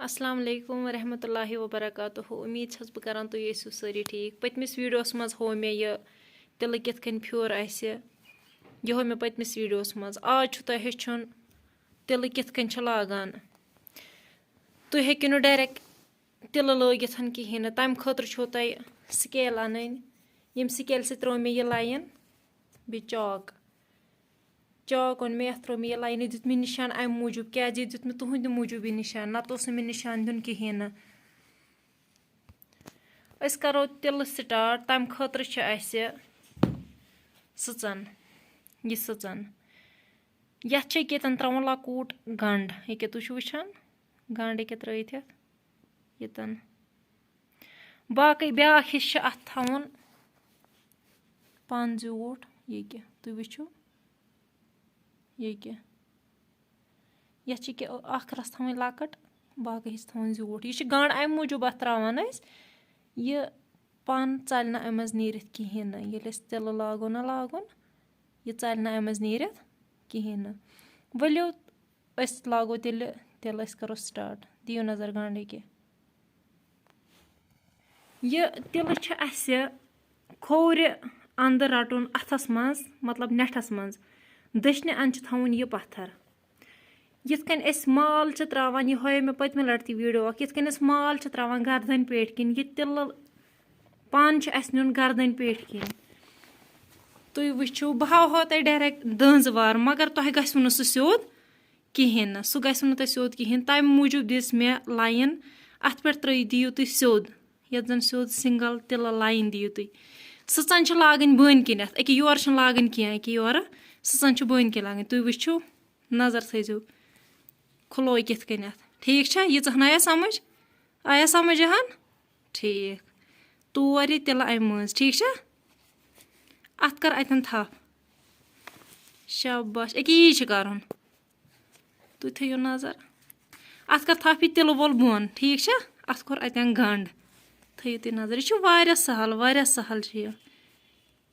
السلام علیکم ورحمۃ اللہ وبرکاتہ امید چھَس بہٕ کَران تُہۍ ٲسِو سٲری ٹھیٖک پٔتمِس ویٖڈیوَس منٛز ہوو مےٚ یہِ تِلہٕ کِتھ کٔنۍ پھیوٗر اَسہِ یہِ ہوو مےٚ پٔتمِس ویٖڈیوَس منٛز آز چھُ تۄہہِ ہیٚچھُن تِلہٕ کِتھ کٔنۍ چھِ لاگان تُہۍ ہیٚکِو نہٕ ڈایریکٹ تِلہٕ لٲگِتھ کِہیٖنۍ نہٕ تَمہِ خٲطرٕ چھو تۄہہِ سِکیل اَنٕنۍ ییٚمہِ سِکیلہِ سۭتۍ ترٛٲو مےٚ یہِ لاین بیٚیہِ چاک اوٚن مےٚ یَتھ ترٛٲو مےٚ یہِ لاین یہِ دیُت مےٚ نِشان اَمہِ موٗجوٗب کیٛازِ یہِ دیُت مےٚ تُہٕنٛدِ موٗجوٗب یہِ نِشان نَتہٕ اوس نہٕ مےٚ نِشان دیُن کِہیٖنۍ نہٕ أسۍ کَرو تِلہٕ سِٹاٹ تَمہِ خٲطرٕ چھِ اَسہِ سٕژَن یَتھ چھِ ییٚکیٛاہ ترٛاوُن لۄکوٗٹ گنٛڈ ییٚکیٛاہ تُہۍ چھُو وٕچھان گنٛڈ ییٚکیٛاہ ترٛٲیِتھ یَتھ ییٚتٮ۪ن باقٕے بیٛاکھ حِصہٕ چھِ اَتھ تھاوُن پَن زیوٗٹھ ییٚکیٛاہ تُہۍ وٕچھِو ییٚکیٛاہ یَتھ چھِ ییٚکیٛاہ اَکھ رَس تھاوٕنۍ لۄکٕٹ باقٕے حِصہٕ تھاوٕنۍ زیوٗٹھ یہِ چھِ گنٛڈ اَمہِ موٗجوٗب اَتھ ترٛاوان أسۍ یہِ پَن ژَلہِ نہٕ اَمہِ منٛز نیٖرِتھ کِہیٖنۍ نہٕ ییٚلہِ أسۍ تِلہٕ لاگو نہ لاگُن یہِ ژَلہِ نہٕ اَمہِ منٛز نیٖرِتھ کِہیٖنۍ نہٕ ؤلِو أسۍ لاگو تیٚلہِ تِلہٕ أسۍ کَرو سِٹاٹ دِیِو نظر گنٛڈ ییٚکیٛاہ یہِ تِلہٕ چھِ اَسہِ کھوورِ اَنٛدٕ رَٹُن اَتھَس منٛز مطلب نٮ۪ٹھَس منٛز دٔچھنہِ اَنٛدٕ چھِ تھاوُن یہِ پَتھر یِتھ کٔنۍ أسۍ مال چھِ ترٛاوان یہِ ہٲیو مےٚ پٔتمہِ لَٹہِ تہِ ویٖڈیو اَکھ یِتھ کٔنۍ أسۍ مال چھِ ترٛاوان گردَنۍ پیٹھۍ کِنۍ یہِ تِلہٕ پَن چھُ اَسہِ نیُن گردَنۍ پیٹھۍ کِنۍ تُہۍ وٕچھِو بہٕ ہاوہو تۄہہِ ڈایریکٹ دٔنٛز وار مگر تۄہہِ گژھِوٕ نہٕ سُہ سیوٚد کِہیٖنۍ نہٕ سُہ گژھِوٕ نہٕ تۄہہِ سیوٚد کِہیٖنۍ تَمہِ موٗجوٗب دِژ مےٚ لاین اَتھ پٮ۪ٹھ دِیِو تُہۍ سیوٚد یَتھ زَن سیوٚد سِنٛگَل تِلہٕ لاین دِیِو تُہۍ سٕژَن چھِ لاگٕنۍ بٔنۍ کِنٮ۪تھ أکیٛاہ یورٕ چھِنہٕ لاگٕنۍ کینٛہہ أکیٛاہ یورٕ سٕژَن چھِ بٔنۍ کِنۍ لاگٕنۍ تُہۍ وٕچھِو نظر تھٲیزیو کھُلوے کِتھ کٔنٮ۪تھ ٹھیٖک چھا ییٖژاہ آیا سَمٕجھ یِہَن ٹھیٖک تور یہِ تِلہٕ اَمہِ مٔنٛزۍ ٹھیٖک چھا اَتھ کَر اَتٮ۪ن تھَپھ شاباش أکیٛاہ یی چھِ کَرُن تُہۍ تھٲیِو نظر اَتھ کَر تھَپھ یہِ تِلہٕ وول بۄن ٹھیٖک چھا اَتھ کوٚر اَتٮ۪ن گنٛڈ تھٲیِو تُہۍ نظر یہِ چھُ واریاہ سہل چھِ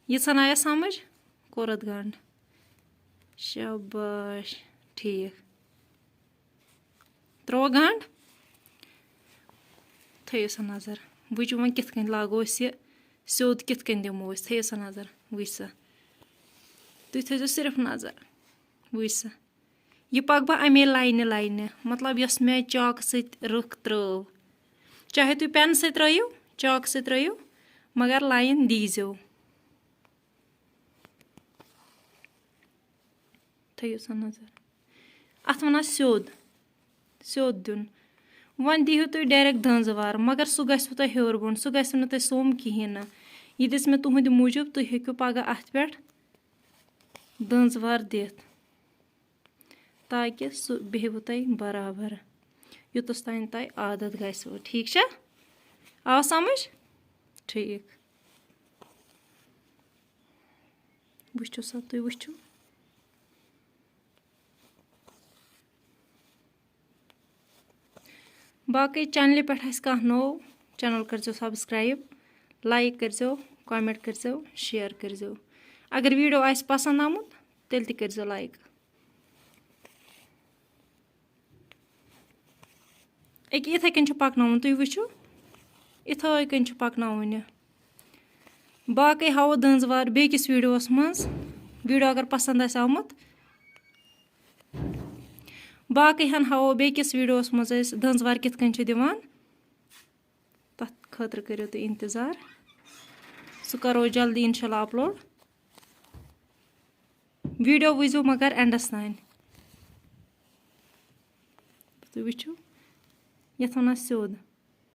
ییٖژاہ آیا سَمٕجھ کوٚر اَتھ گنٛڈ شاباش ٹھیٖک ترٛووا گنٛڈ تھٲیِو سا نظر وٕچھِو وۄنۍ کِتھ کٔنۍ لاگو أسۍ یہِ سیوٚد کِتھ کٔنۍ دِمو أسۍ تھٲیِو سا نظر وٕچھ سا تُہۍ تھٲیزیو صرف نظر وٕچھ سا یہِ پَکہٕ بہٕ اَمے لاینہِ مطلب یۄس مےٚ چاکہٕ سۭتۍ رٕکھ ترٛٲو چاہے تُہۍ پٮ۪نہٕ سۭتۍ ترٛٲیِو چاکہٕ سۭتۍ ترٛٲیِو مگر لاین دیٖزیو تھٲیِو سا نظر اَتھ وَنان سیوٚد دیُن وۄنۍ دیٖہِو تُہۍ ڈایریکٹ دٔنٛز وار مگر سُہ گژھِوٕ تۄہہِ ہیوٚر بۄن سُہ گژھِوٕ نہٕ تۄہہِ سوٚم کِہیٖنۍ نہٕ یہِ دِژ مےٚ تُہٕنٛدِ موٗجوٗب تُہۍ ہیٚکِو پَگاہ اَتھ پٮ۪ٹھ دٔنٛز وار دِتھ تاکہِ سُہ بیٚہوٕ تۄہہِ برابر یوٚتَس تام تۄہہِ عادت گژھِوٕ ٹھیٖک چھا آو سَمٕجھ ٹھیٖک وٕچھِو سا تُہۍ وٕچھِو باقٕے چَنلہِ پٮ۪ٹھ آسہِ کانٛہہ نوٚو چَنَل کٔرۍزیو سبسکرایب لایک کٔرۍزیو کومٮ۪نٛٹ کٔرۍزیو شِیَر کٔرۍزیو اگر ویٖڈیو آسہِ پَسنٛد آمُت تیٚلہِ تہِ کٔرۍزیو لایک أکیٛاہ یِتھَے کٔنۍ چھُ پَکناوُن تُہۍ وٕچھِو یِتھَے کٔنۍ چھُ پَکناوُن یہِ باقٕے ہاوو دٔنٛز وار بیٚکِس ویٖڈیووَس منٛز ویٖڈیو اگر پَسنٛد آسہِ آمُت باقٕے ہَن ہاوو بیٚکِس ویٖڈیووَس منٛز أسۍ دٔنٛز وار کِتھ کٔنۍ چھِ دِوان تَتھ خٲطرٕ کٔرِو تُہۍ اِنتظار سُہ کَرو جلدی اِنشاء اللہ اَپلوڈ ویٖڈیو وٕچھزیو مگر اٮ۪نٛڈَس تام تُہۍ وٕچھِو یَتھ وَنان سیوٚد